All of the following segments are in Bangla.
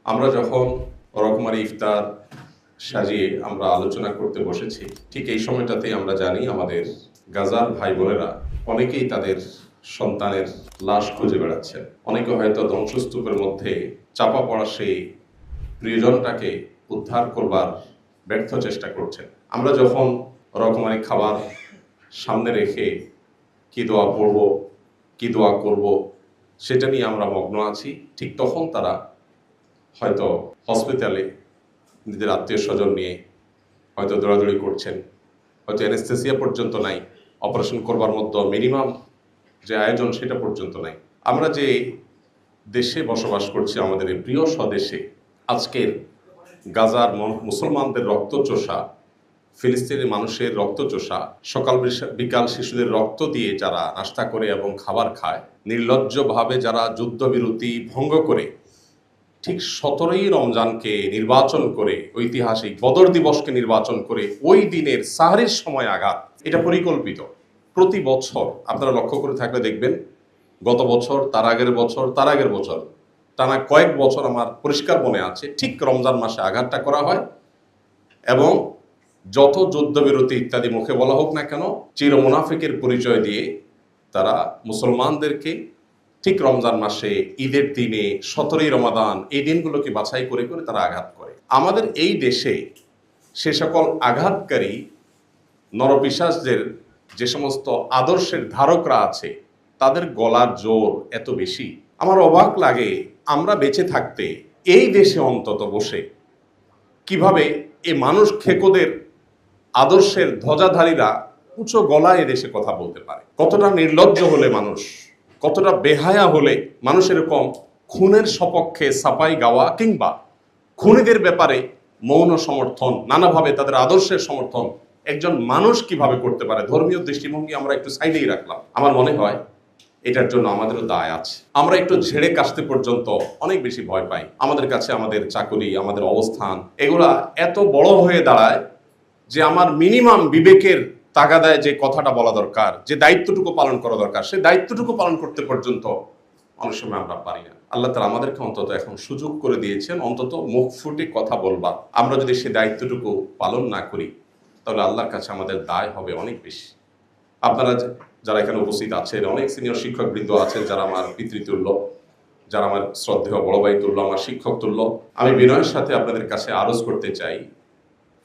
আমরা যখন রকমারি ইফতার সাজিয়ে আমরা আলোচনা করতে বসেছি, ঠিক এই সময়টাতেই আমরা জানি আমাদের গাজার ভাই বোনেরা অনেকেই তাদের সন্তানের লাশ খুঁজে বেড়াচ্ছেন। অনেকে হয়তো ধ্বংসস্তূপের মধ্যে চাপা পড়া সেই প্রিয়জনটাকে উদ্ধার করবার ব্যর্থ চেষ্টা করছেন। আমরা যখন রকমারি খাবার সামনে রেখে কি দোয়া পড়ব, কি দোয়া করব, সেটা নিয়ে আমরা মগ্ন আছি, ঠিক তখন তারা হয়তো হসপিটালে নিজের আত্মীয় স্বজন নিয়ে হয়তো দৌড়াদৌড়ি করছেন, হয়তো অ্যানেস্থেসিয়া পর্যন্ত নাই, অপারেশন করবার মধ্যে মিনিমাম যে আয়োজন সেটা পর্যন্ত নাই। আমরা যে দেশে বসবাস করছি, আমাদের এই প্রিয় স্বদেশে, আজকের গাজার মুসলমানদের রক্তচোষা, ফিলিস্তিনি মানুষের রক্তচোষা, সকাল বিকাল শিশুদের রক্ত দিয়ে যারা নাস্তা করে এবং খাবার খায়, নির্লজ্জভাবে যারা যুদ্ধবিরতি ভঙ্গ করে ঠিক 17ই রমজানকে নির্বাচন করে, ঐতিহাসিক বদর দিবসকে নির্বাচন করে ওই দিনের সাহরির সময় আঘাত, এটা পরিকল্পিত। প্রতি বছর আপনারা লক্ষ্য করে থাকলে দেখবেন, গত বছর, তার আগের বছর, তার আগের বছর, টানা কয়েক বছর আমার পরিষ্কার মনে আছে, ঠিক রমজান মাসে আঘাতটা করা হয়। এবং যত যুদ্ধবিরতি ইত্যাদি মুখে বলা হোক না কেন, চির মুনাফিকের পরিচয় দিয়ে তারা মুসলমানদেরকে ঠিক রমজান মাসে, ঈদের দিনে, 17ই রমাদান, এই দিনগুলোকে বাছাই করে করে তারা আঘাত করে। আমাদের এই দেশে সে সকল আঘাতকারী নরপিশাচদের যে সমস্ত আদর্শের ধারকরা আছে, তাদের গলার জোর এত বেশি। আমার অবাক লাগে, আমরা বেঁচে থাকতে এই দেশে অন্তত বসে কিভাবে এই মানুষ খেকোদের আদর্শের ধ্বজাধারীরা উঁচু গলায় এদেশে কথা বলতে পারে। কতটা নির্লজ্জ হলে মানুষ, কতটা বেহায়া হলে মানুষ এরকম খুনের সপক্ষে সাফাই গাওয়া কিংবা খুনিদের ব্যাপারে মৌন সমর্থন, নানাভাবে তাদের আদর্শের সমর্থন একজন মানুষ কিভাবে করতে পারে। ধর্মীয় দৃষ্টিভঙ্গি আমরা একটু সাইডেই রাখলাম। আমার মনে হয় এটার জন্য আমাদেরও দায় আছে। আমরা একটু ঝেড়ে কাশতে পর্যন্ত অনেক বেশি ভয় পাই। আমাদের কাছে আমাদের চাকরি, আমাদের অবস্থান, এগুলা এত বড় হয়ে দাঁড়ায় যে আমার মিনিমাম বিবেকের তাগাদায় যে কথাটা বলা দরকার, যে দায়িত্বটুকু পালন করা দরকার, সে দায়িত্বটুকু পালন করতে পর্যন্ত অনেক সময় আমরা পারি না। আল্লাহ তাআলা আমাদেরকে অন্তত এখন সুযোগ করে দিয়েছেন, অন্তত মুখ ফুটে কথা বলবার। আমরা যদি সে দায়িত্বটুকু পালন না করি, তাহলে আল্লাহর কাছে আমাদের দায় হবে অনেক বেশি। আপনারা যারা এখানে উপস্থিত আছেন, অনেক সিনিয়র শিক্ষকবৃন্দ আছেন যারা আমার পিতৃতুল্য, যারা আমার শ্রদ্ধেয় বড় ভাই তুল্য, আমার শিক্ষক তুল্য। আমি বিনয়ের সাথে আপনাদের কাছে আরজ করতে চাই,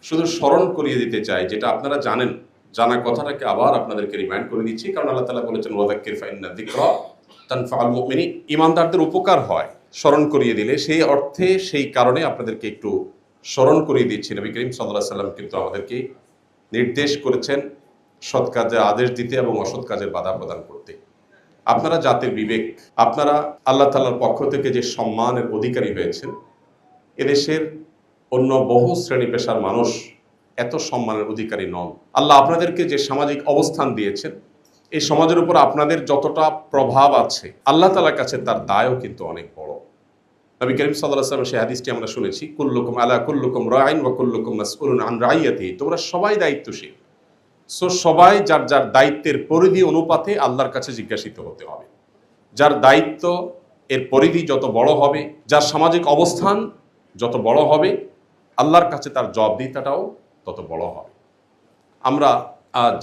শুধু স্মরণ করিয়ে দিতে চাই, যেটা আপনারা জানেন, জানা কথাটাকে আবার আপনাদেরকে রিমাইন্ড করে দিচ্ছি। কারণ আল্লাহ তাআলা বলেছেন, ওয়াযাক্কির ফাইন্না যিকরা তানফাউল মুমিনিন, ঈমানদারদের উপকার হয় স্মরণ করিয়ে দিলে। সেই অর্থে, সেই কারণে আপনাদেরকে একটু স্মরণ করিয়ে দিচ্ছি। নবী করিম সাল্লাল্লাহু আলাইহি সাল্লাম কিন্তু আমাদেরকে নির্দেশ করেছেন সৎ কাজের আদেশ দিতে এবং অসৎ কাজের বাধা প্রদান করতে। আপনারা জাতির বিবেক, আপনারা আল্লাহ তাআলার পক্ষ থেকে যে সম্মানের অধিকারী হয়েছেন, এদেশের অন্য বহু শ্রেণী পেশার মানুষ এত সম্মানের অধিকারী নন। আল্লাহ আপনাদেরকে যে সামাজিক অবস্থান দিয়েছেন, এই সমাজের উপর আপনাদের যতটা প্রভাব আছে, আল্লাহ তাআলার কাছে তার দায়ও কিন্তু অনেক বড়। নবী করিম সাল্লাল্লাহু আলাইহি ওয়াসাল্লাম সেই হাদিসটি আমরা শুনেছি, কুল্লুকুম আলা কুল্লুকুম রাইন ওয়া কুল্লুকুম মাসউলুন আন রাইয়াতিহি, তোমরা সবাই দায়িত্বশীল। সো সবাই যার যার দায়িত্বের পরিধি অনুপাতে আল্লাহর কাছে জিজ্ঞাসিত হতে হবে। যার দায়িত্ব এর পরিধি যত বড় হবে, যার সামাজিক অবস্থান যত বড় হবে, আল্লাহর কাছে তার জবাবদিহিতাটাও তত বড় হবে। আমরা আজ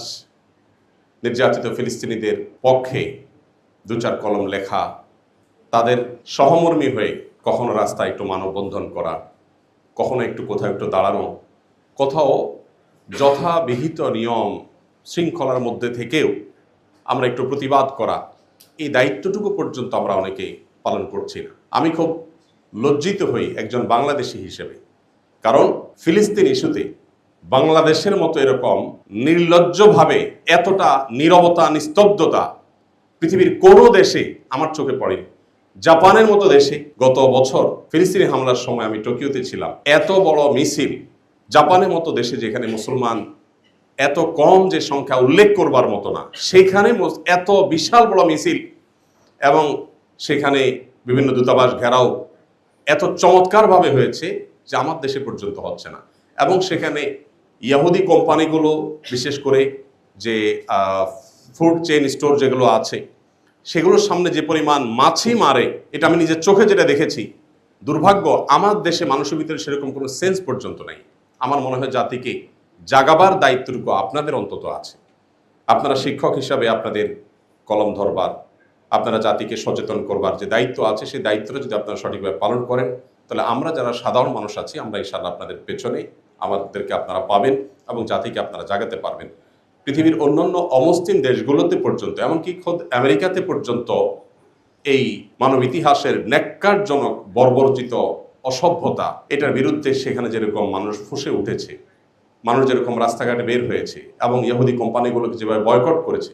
নির্যাতিত ফিলিস্তিনিদের পক্ষে দু চার কলম লেখা, তাদের সহমর্মী হয়ে কখনো রাস্তায় একটু মানববন্ধন করা, কখনো একটু কোথাও একটু দাঁড়ানো, কোথাও যথাবিহিত নিয়ম শৃঙ্খলার মধ্যে থেকেও আমরা একটু প্রতিবাদ করা, এই দায়িত্বটুকু পর্যন্ত আমরা অনেকে পালন করছি না। আমি খুব লজ্জিত হই একজন বাংলাদেশি হিসেবে, কারণ ফিলিস্তিন ইস্যুতে বাংলাদেশের মতো এরকম নির্লজ্জভাবে এতটা নীরবতা, নিস্তব্ধতা পৃথিবীর কোনো দেশে আমার চোখে পড়েনি। জাপানের মতো দেশে গত বছর ফিলিস্তিনি হামলার সময় আমি টোকিওতে ছিলাম, এত বড় মিছিল, জাপানের মতো দেশে যেখানে মুসলমান এত কম, যে সংখ্যা উল্লেখ করবার মতো না, সেখানে এত বিশাল বড় মিছিল এবং সেখানে বিভিন্ন দূতাবাস ঘেরাও এত চমৎকারভাবে হয়েছে যে আমার দেশে পর্যন্ত হচ্ছে না। এবং সেখানে ইহুদি কোম্পানিগুলো, বিশেষ করে যে ফুড চেইন স্টোর যেগুলো আছে, সেগুলোর সামনে যে পরিমাণ মাছি মারে, এটা আমি নিজের চোখে যেটা দেখেছি, দুর্ভাগ্য আমার দেশে মানুষের ভিতরে সেরকম কোনো সেন্স পর্যন্ত নাই। আমার মনে হয় জাতিকে জাগাবার দায়িত্বটুকু আপনাদের অন্তত আছে। আপনারা শিক্ষক হিসাবে আপনাদের কলম ধরবার, আপনারা জাতিকে সচেতন করবার যে দায়িত্ব আছে, সেই দায়িত্বটা যদি আপনারা সঠিকভাবে পালন করেন, তাহলে আমরা যারা সাধারণ মানুষ আছি আমরা ইনশাআল্লাহ আপনাদের পেছনে, আমাদেরকে আপনারা পাবেন এবং জাতিকে আপনারা জাগাতে পারবেন। পৃথিবীর অন্যান্য অমুসলিম দেশগুলোতে পর্যন্ত, এমনকি খোদ আমেরিকাতে পর্যন্ত এই মানব ইতিহাসের ন্যাক্কারজনক বর্বরচিত অসভ্যতা, এটার বিরুদ্ধে সেখানে যেরকম মানুষ ফুঁসে উঠেছে, মানুষ যেরকম রাস্তাঘাটে বের হয়েছে এবং ইহুদি কোম্পানিগুলোকে যেভাবে বয়কট করেছে,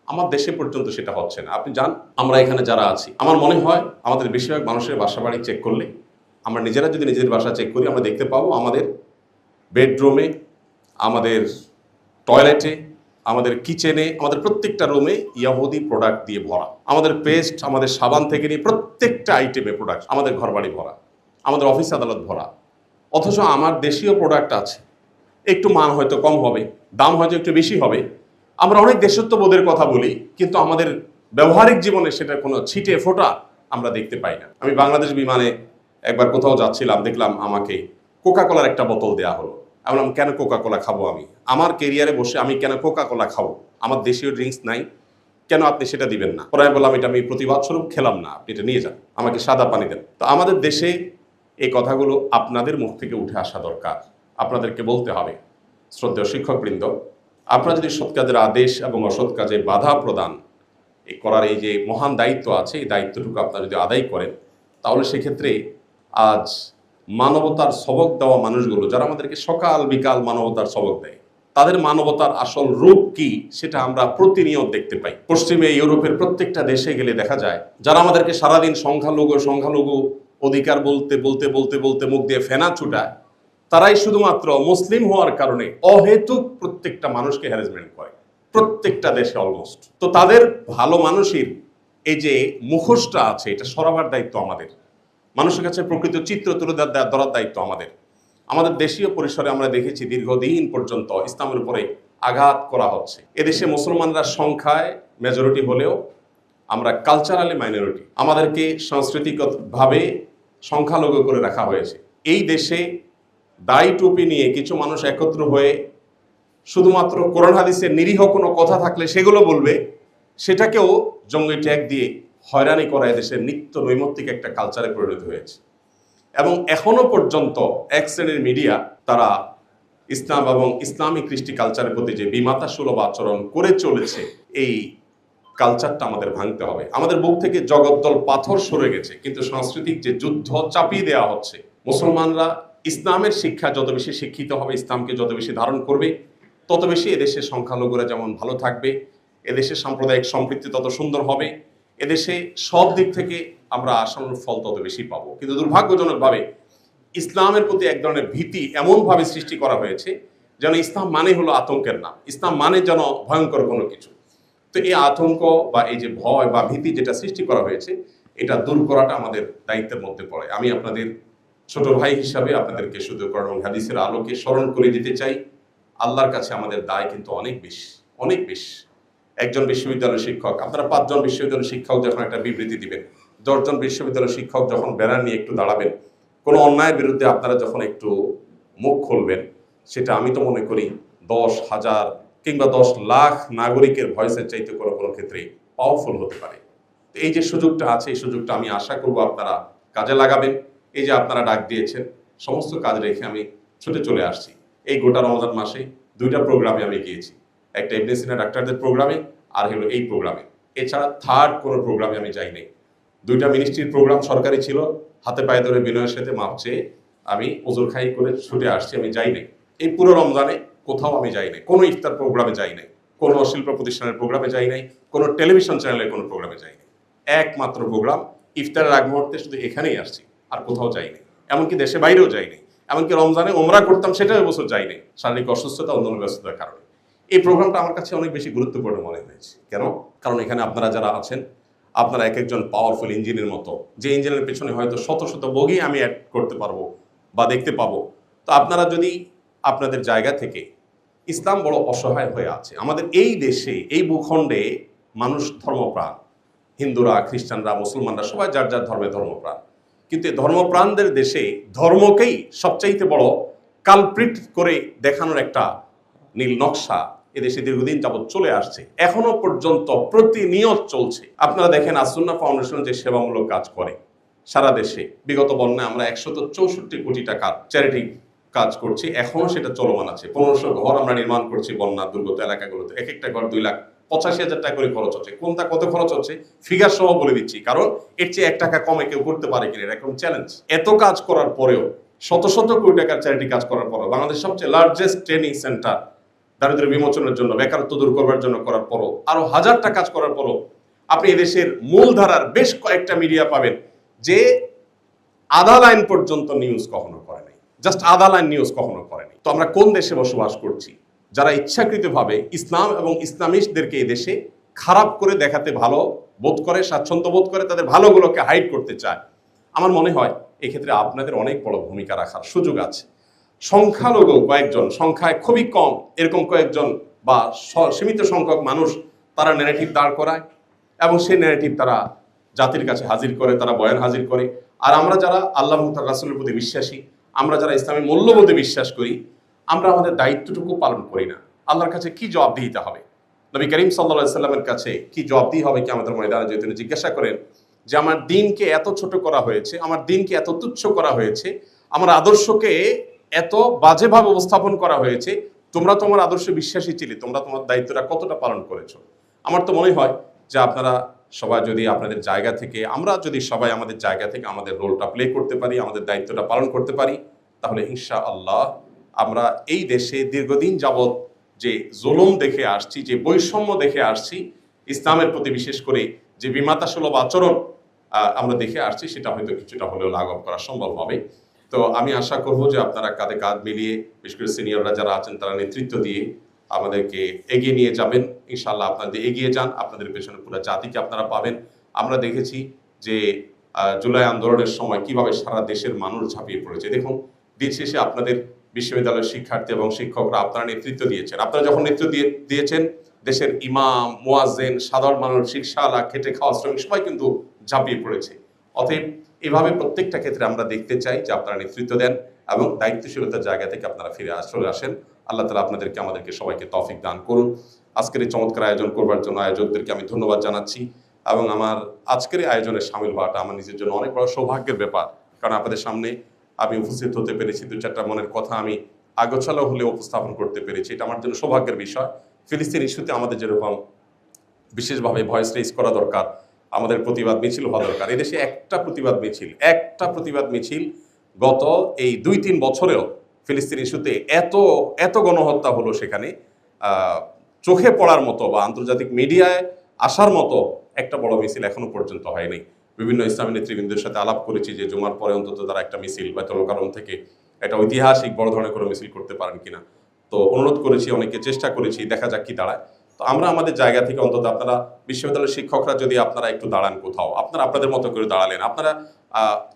আমার দেশে পর্যন্ত সেটা হচ্ছে না। আপনি জান, আমরা এখানে যারা আছি, আমার মনে হয় আমাদের বেশিরভাগ মানুষের বাসা বাড়ি চেক করলে, আমরা নিজেরা যদি নিজেদের বাসা চেক করি, আমরা দেখতে পাবো আমাদের বেডরুমে, আমাদের টয়লেটে, আমাদের কিচেনে, আমাদের প্রত্যেকটা রুমে ইহুদি প্রোডাক্ট দিয়ে ভরা। আমাদের পেস্ট, আমাদের সাবান থেকে নিয়ে প্রত্যেকটা আইটেমে প্রোডাক্ট, আমাদের ঘরবাড়ি ভরা, আমাদের অফিস আদালত ভরা। অথচ আমার দেশীয় প্রোডাক্ট আছে, একটু মান হয়তো কম হবে, দাম হয়তো একটু বেশি হবে। আমরা অনেক দেশত্ববোধের কথা বলি, কিন্তু আমাদের ব্যবহারিক জীবনে সেটার কোনো ছিটে ফোঁটা আমরা দেখতে পাই না। আমি বাংলাদেশ বিমানে একবার কোথাও যাচ্ছিলাম, দেখলাম আমাকে কোকা কোলার একটা বোতল দেওয়া হলো। আমি বললাম, কেন কোকা কোলা খাবো? আমি আমার কেরিয়ারে বসে আমি কেন কোকা কোলা খাবো? আমার দেশীয় ড্রিঙ্কস নাই, কেন আপনি সেটা দিবেন না? পরে আমি বললাম, এটা আমি প্রতিবাদ স্বরূপ খেলাম না, আপনি এটা নিয়ে যান, আমাকে সাদা পানি দেন। তো আমাদের দেশে এই কথাগুলো আপনাদের মুখ থেকে উঠে আসা দরকার। আপনাদেরকে বলতে হবে, শ্রদ্ধেয় শিক্ষকবৃন্দ, আপনারা যদি সৎ কাজের আদেশ এবং অসৎ কাজে বাধা প্রদান করার এই যে মহান দায়িত্ব আছে, এই দায়িত্বটুকু আপনারা যদি আদায় করেন, তাহলে সেক্ষেত্রে আজ মানবতার সবক দেওয়া মানুষগুলো, যারা আমাদেরকে সকাল বিকাল মানবতার সবক দেয়, তাদের মানবতার আসল রূপ কি সেটা আমরা প্রতিনিয়ত দেখতে পাই। পশ্চিমে ইউরোপের প্রত্যেকটা দেশে গেলে দেখা যায়, যারা আমাদেরকে সারাদিন সংখ্যালঘু সংখ্যালঘু অধিকার বলতে বলতে বলতে বলতে মুখ দিয়ে ফেনা ছুটায়, তারাই শুধুমাত্র মুসলিম হওয়ার কারণে অহেতুক প্রত্যেকটা মানুষকে হ্যারাসমেন্ট করে, প্রত্যেকটা দেশে অলমোস্ট। তো তাদের ভালো মানুষের এই যে মুখোশটা আছে, এটা সরাবার দায়িত্ব আমাদের। মানুষের কাছে প্রকৃত চিত্র তুলে ধরার দায়িত্ব আমাদের। আমাদের দেশীয় পরিসরে আমরা দেখেছি দীর্ঘদিন পর্যন্ত ইসলামের উপরে আঘাত করা হচ্ছে। এদেশে মুসলমানরা সংখ্যায় মেজরিটি হলেও আমরা কালচারালি মাইনরিটি। আমাদেরকে সাংস্কৃতিকভাবে সংখ্যালঘু করে রাখা হয়েছে। এই দেশে দাড়ি টুপি নিয়ে কিছু মানুষ একত্র হয়ে শুধুমাত্র কোরআন হাদিসের নিরীহ কোনো কথা থাকলে সেগুলো বলবে, সেটাকেও জঙ্গি ট্যাগ দিয়ে হয়রানি করা এদেশের নিত্য নৈমিত্তিক একটা কালচারে পরিণত হয়েছে। এবং এখনো পর্যন্ত এক শ্রেণীর মিডিয়া, তারা ইসলাম এবং ইসলামিক কৃষ্টি কালচারের প্রতি যে বিমাতা সুলভ আচরণ করে চলেছে, এই কালচারটা আমাদের ভাঙতে হবে। আমাদের বুক থেকে জগদ্দল পাথর সরে গেছে, কিন্তু সাংস্কৃতিক যে যুদ্ধ চাপিয়ে দেওয়া হচ্ছে, মুসলমানরা ইসলামের শিক্ষা যত বেশি শিক্ষিত হবে, ইসলামকে যত বেশি ধারণ করবে, তত বেশি এদেশের সংখ্যালঘুরা যেমন ভালো থাকবে, এদেশের সাম্প্রদায়িক সম্পৃক্তি তত সুন্দর হবে, এদেশে সব দিক থেকে আমরা আশানুরূপ ফল তত বেশি পাবো। কিন্তু দুর্ভাগ্যজনকভাবে ইসলামের প্রতি এক ধরনের ভীতি এমনভাবে সৃষ্টি করা হয়েছে যেন ইসলাম মানে হলো আতঙ্কের নাম, ইসলাম মানে যেন ভয়ঙ্কর কোনো কিছু। তো এই আতঙ্ক বা এই যে ভয় বা ভীতি যেটা সৃষ্টি করা হয়েছে, এটা দূর করাটা আমাদের দায়িত্বের মধ্যে পড়ে। আমি আপনাদের ছোট ভাই হিসাবে আপনাদেরকে শুধু কোরআন এবং হাদিসের আলোকে স্মরণ করে দিতে চাই, আল্লাহর কাছে আমাদের দায় কিন্তু অনেক বেশি, অনেক বেশি। একজন বিশ্ববিদ্যালয়ের শিক্ষক, আপনারা 5 জন বিশ্ববিদ্যালয়ের শিক্ষক যখন একটা বিবৃতি দিবেন, 10 জন বিশ্ববিদ্যালয়ের শিক্ষক যখন ব্যানার নিয়ে একটু দাঁড়াবেন, কোনো অন্যায়ের বিরুদ্ধে আপনারা যখন একটু মুখ খুলবেন, সেটা আমি তো মনে করি 10,000 কিংবা 10 লাখ নাগরিকের ভয়েসের চাইতে কোনো কোনো ক্ষেত্রে পাওয়ারফুল হতে পারে। এই যে সুযোগটা আছে, এই সুযোগটা আমি আশা করব আপনারা কাজে লাগাবেন। এই যে আপনারা ডাক দিয়েছেন, সমস্ত কাজ রেখে আমি ছুটে চলে আসছি। এই গোটা রমজান মাসে 2টা প্রোগ্রামে আমি গিয়েছি, একটা ইবনে সিনা ডাক্তারদের প্রোগ্রামে, আর হলো এই প্রোগ্রামে। এছাড়া থার্ড কোনো প্রোগ্রামে আমি যাইনি। 2টা মিনিস্ট্রির প্রোগ্রাম সরকারি ছিল, হাতে পায়ে ধরে বিনয়ের সাথে মাপ চেয়ে আমি ওজোর খাই করে ছুটে আসছি, আমি যাই নাই। এই পুরো রমজানে কোথাও আমি যাই নাই, কোনো ইফতার প্রোগ্রামে যাই নাই, কোনো শিল্প প্রতিষ্ঠানের প্রোগ্রামে যাই নাই, কোনো টেলিভিশন চ্যানেলের কোনো প্রোগ্রামে যাই নাই। একমাত্র প্রোগ্রাম ইফতারের আগ মুহূর্তে শুধু এখানেই আসছি, আর কোথাও যাই নাই। এমনকি দেশে বাইরেও যাই নাই। এমনকি রমজানে ওমরা করতাম, সেটাও এবছর যাই নাই, শারীরিক অসুস্থতা, অন্যান্য ব্যস্ততার কারণে। এই প্রোগ্রামটা আমার কাছে অনেক বেশি গুরুত্বপূর্ণ মনে হয়েছে। কেন? কারণ এখানে আপনারা যারা আছেন, আপনারা এক একজন পাওয়ারফুল ইঞ্জিনের মতো, যে ইঞ্জিনের পেছনে হয়তো শত শত বগি আমি অ্যাড করতে পারবো বা দেখতে পাবো। তো আপনারা যদি আপনাদের জায়গা থেকে, ইসলাম বড় অসহায় হয়ে আছে আমাদের এই দেশে, এই ভূখণ্ডে মানুষ ধর্মপ্রাণ, হিন্দুরা, খ্রিস্টানরা, মুসলমানরা সবাই যার যার ধর্মে ধর্মপ্রাণ। কিন্তু এই ধর্মপ্রাণদের দেশে ধর্মকেই সবচাইতে বড় কালপ্রিট করে দেখানোর একটা নীল নকশা এদেশে দীর্ঘদিন যাবৎ চলে আসছে, এখনো পর্যন্ত প্রতিনিয়ত চলছে। আপনারা দেখেন আসুন্নাহ ফাউন্ডেশন যে সেবামূলক কাজ করে সারা দেশে, বিগত বন্যায় আমরা 164 কোটি টাকা চ্যারিটি কাজ করছি, এখনো সেটা চলমান আছে। 1500 ঘর আমরা নির্মাণ করছি বন্যা দুর্গত এলাকাগুলোতে, এক একটা ঘর 2,85,000 টাকা করে খরচ হচ্ছে। কোনটা কত খরচ হচ্ছে ফিগার সহ বলে দিচ্ছি, কারণ এর চেয়ে 1 টাকা কমে কেউ করতে পারে কিনা এরকম চ্যালেঞ্জ। এত কাজ করার পরেও, শত শত কোটি টাকার চ্যারিটি কাজ করার পরেও, বাংলাদেশের সবচেয়ে লার্জেস্ট ট্রেনিং সেন্টার দারিদ্র বিমোচনের জন্য, বেকারত্ব দূর করবার জন্য করার পরও, আরো হাজারটা কাজ করার পরও আপনি এদেশের মূলধারার বেশ কয়েকটা মিডিয়া পাবেন যে আধা লাইন পর্যন্ত নিউজ কখনো করে নাই, জাস্ট আধা লাইন নিউজ কখনো করেনি। তো আমরা কোন দেশে বসবাস করছি যারা ইচ্ছাকৃতভাবে ইসলাম এবং ইসলামিস্টদেরকে এই দেশে খারাপ করে দেখাতে ভালো বোধ করে, স্বাচ্ছন্দ্য বোধ করে, তাদের ভালোগুলোকে হাইড করতে চায়? আমার মনে হয় এক্ষেত্রে আপনাদের অনেক বড় ভূমিকা রাখার সুযোগ আছে। সংখ্যালঘু কয়েকজন, সংখ্যায় খুবই কম এরকম কয়েকজন বা সীমিত সংখ্যক মানুষ তারা ন্যারেটিভ দাঁড় করায় এবং সেই ন্যারেটিভ তারা জাতির কাছে হাজির করে, তারা বয়ান হাজির করে। আর আমরা যারা আল্লাহ তার রাসূলের প্রতি বিশ্বাসী, আমরা যারা ইসলামী মূল্যবোধে বিশ্বাস করি, আমরা আমাদের দায়িত্বটুকু পালন করি না। আল্লাহর কাছে কি জবাব দিতে হবে, নবী করিম সাল্লাল্লাহু আলাইহি সাল্লামের কাছে কি জবাব দিতে হবে কিয়ামতের ময়দানে? যদি তিনি জিজ্ঞাসা করেন যে আমার দিনকে এত ছোট করা হয়েছে, আমার দিনকে এত তুচ্ছ করা হয়েছে, আমার আদর্শকে এত বাজেভাবে উপস্থাপন করা হয়েছে, তোমরা তোমার আদর্শে বিশ্বাসী ছিলে, তোমরা তোমার দায়িত্বটা কতটা পালন করেছো? আমার তো মনে হয় যে আপনারা সবাই যদি আপনাদের জায়গা থেকে, আমরা যদি সবাই আমাদের জায়গা থেকে আমাদের রোলটা প্লে করতে পারি, আমাদের দায়িত্বটা পালন করতে পারি, তাহলে ইনশাআল্লাহ আমরা এই দেশে দীর্ঘদিন যাবৎ যে জুলুম দেখে আসছি, যে বৈষম্য দেখে আসছি, ইসলামের প্রতি বিশেষ করে যে বিমাতাসুলভ আচরণ আমরা দেখে আসছি, সেটা হয়তো কিছুটা হলেও লাঘব করা সম্ভব হবে। তো আমি আশা করব যে আপনারা কাঁধে কাঁধ মিলিয়ে, বিশেষ করে সিনিয়ররা যারা আছেন তারা নেতৃত্ব দিয়ে আমাদেরকে এগিয়ে নিয়ে যাবেন। ইনশাআল্লাহ আপনাদের এগিয়ে যান, আপনাদের পেছনে পুরো জাতিকে আপনারা পাবেন। আমরা দেখেছি যে জুলাই আন্দোলনের সময় কিভাবে সারা দেশের মানুষ ঝাঁপিয়ে পড়েছে। দেখুন, দিন শেষে আপনাদের বিশ্ববিদ্যালয়ের শিক্ষার্থী এবং শিক্ষকরা আপনারা নেতৃত্ব দিয়েছেন। আপনারা যখন নেতৃত্ব দিয়েছেন, দেশের ইমাম, মুয়াজ্জিন, সাধারণ মানুষ, রিকশাওয়ালা, খেটে খাওয়া শ্রমিক সবাই কিন্তু ঝাঁপিয়ে পড়েছে। অতএব এভাবে প্রত্যেকটা ক্ষেত্রে আমরা দেখতে চাই যে আপনারা নেতৃত্ব দেন এবং দায়িত্বশীলতার জায়গা থেকে আপনারা ফিরে চলে আসেন। আল্লাহ তাআলা আপনাদেরকে, আমাদেরকে সবাইকে তৌফিক দান করুন। আজকের এই চমৎকার আয়োজন করবার জন্য আয়োজকদেরকে আমি ধন্যবাদ জানাচ্ছি এবং আমার আজকের এই আয়োজনে সামিল হওয়াটা আমার নিজের জন্য অনেক বড় সৌভাগ্যের ব্যাপার, কারণ আপনাদের সামনে আমি উপস্থিত হতে পেরেছি, 2-4টা মনের কথা আমি আগোছালো হলে উপস্থাপন করতে পেরেছি, এটা আমার জন্য সৌভাগ্যের বিষয়। ফিলিস্তিন ইস্যুতে আমাদের যেরকম বিশেষভাবে ভয়েস রেজ করা দরকার, আমাদের প্রতিবাদ মিছিল হওয়া দরকার। এদেশে একটা প্রতিবাদ মিছিল গত এই 2-3 বছরেও ফিলিস্তিন ইস্যুতে এত গণহত্যা হলো, সেখানে চোখে পড়ার মতো বা আন্তর্জাতিক মিডিয়ায় আসার মতো একটা বড় মিছিল এখনো পর্যন্ত হয়নি। বিভিন্ন ইসলামী নেতৃবৃন্দের সাথে আলাপ করেছি যে জুমার পরে অন্তত তারা একটা মিছিল বাইতুল কারম থেকে একটা ঐতিহাসিক বড় ধরনের কোনো মিছিল করতে পারেন কিনা। তো অনুরোধ করেছি, অনেকে চেষ্টা করেছি, দেখা যাক কি দাঁড়ায়। তো আমরা আমাদের জায়গা থেকে অন্তত, আপনারা বিশ্ববিদ্যালয়ের শিক্ষকরা যদি আপনারা একটু দাঁড়ান কোথাও, আপনারা আপনাদের মতো করে দাঁড়ালেন, আপনারা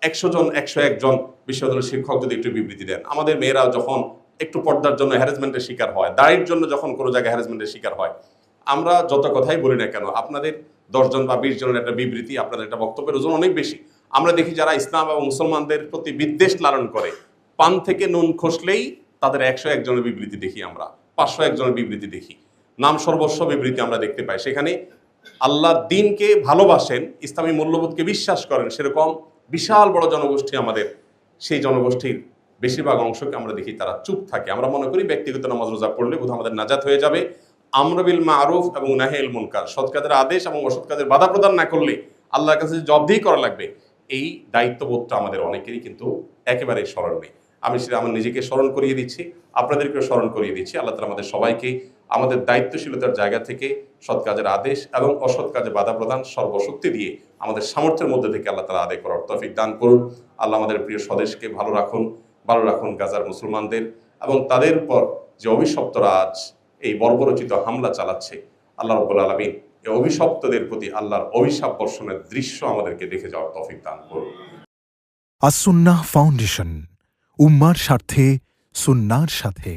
100 জন 101 জন বিশ্ববিদ্যালয়ের শিক্ষক যদি একটু বিবৃতি দেন, আমাদের মেয়েরা যখন একটু পর্দার জন্য হ্যারাসমেন্টের শিকার হয়, দায়ের জন্য যখন কোনো জায়গায় হ্যারাসমেন্টের শিকার হয়, আমরা যত কথাই বলি না কেন, আপনাদের 10 জন বা 20 জনের একটা বিবৃতি, আপনাদের একটা বক্তব্যের ওজন অনেক বেশি। আমরা দেখি যারা ইসলাম এবং মুসলমানদের প্রতি বিদ্বেষ লালন করে, পান থেকে নুন খসলেই তাদের 101 জনের বিবৃতি দেখি, আমরা 501 জনের বিবৃতি দেখি, নাম সর্বস্ব বিবৃতি আমরা দেখতে পাই। সেখানে আল্লাহ দিনকে ভালোবাসেন, ইসলামী মূল্যবোধকে বিশ্বাস করেন, সেরকম বিশাল বড় জনগোষ্ঠী আমাদের, সেই জনগোষ্ঠীর বেশিরভাগ অংশকে আমরা দেখি তারা চুপ থাকে। আমরা মনে করি ব্যক্তিগত নামাজ রোজা পড়লে বোধহয় আমাদের নাজাত হয়ে যাবে। আমর বিল মারুফ এবং নাহি আনিল মুনকার, সৎ কাজের আদেশ এবং অসৎ কাজের বাধা প্রদান না করলে আল্লাহর কাছে জবাবদিহি করা লাগবে, এই দায়িত্ববোধটা আমাদের অনেকেরই কিন্তু একেবারেই স্মরণ নেই। আমি সেটা আমার নিজেকে স্মরণ করিয়ে দিচ্ছি, আপনাদেরকেও স্মরণ করিয়ে দিচ্ছি। আল্লাহ তাআলা আমাদের সবাইকে আমাদের দায়িত্বশীলতার জায়গা থেকে সৎ কাজের আদেশ এবং অসৎ কাজে বাধা প্রদান সর্বশক্তি দিয়ে আমাদের সামর্থ্যের মধ্যে থেকে আল্লাহ তাআলা আদায় করার তৌফিক দান করুন। আল্লাহ আমাদের প্রিয় স্বদেশকে ভালো রাখুন গাজার মুসলমানদের এবং তাদের পর যে অভিশপ্তরা আজ এই বর্বরচিত হামলা চালাচ্ছে, আল্লাহ রাব্বুল আলামিন এই অভিশপ্তদের প্রতি আল্লাহর অভিশাপ বর্ষণের দৃশ্য আমাদেরকে দেখে যাওয়ার তৌফিক দান করুন। আস-সুন্নাহ ফাউন্ডেশন, উম্মার স্বার্থে সুন্নাহর সাথে।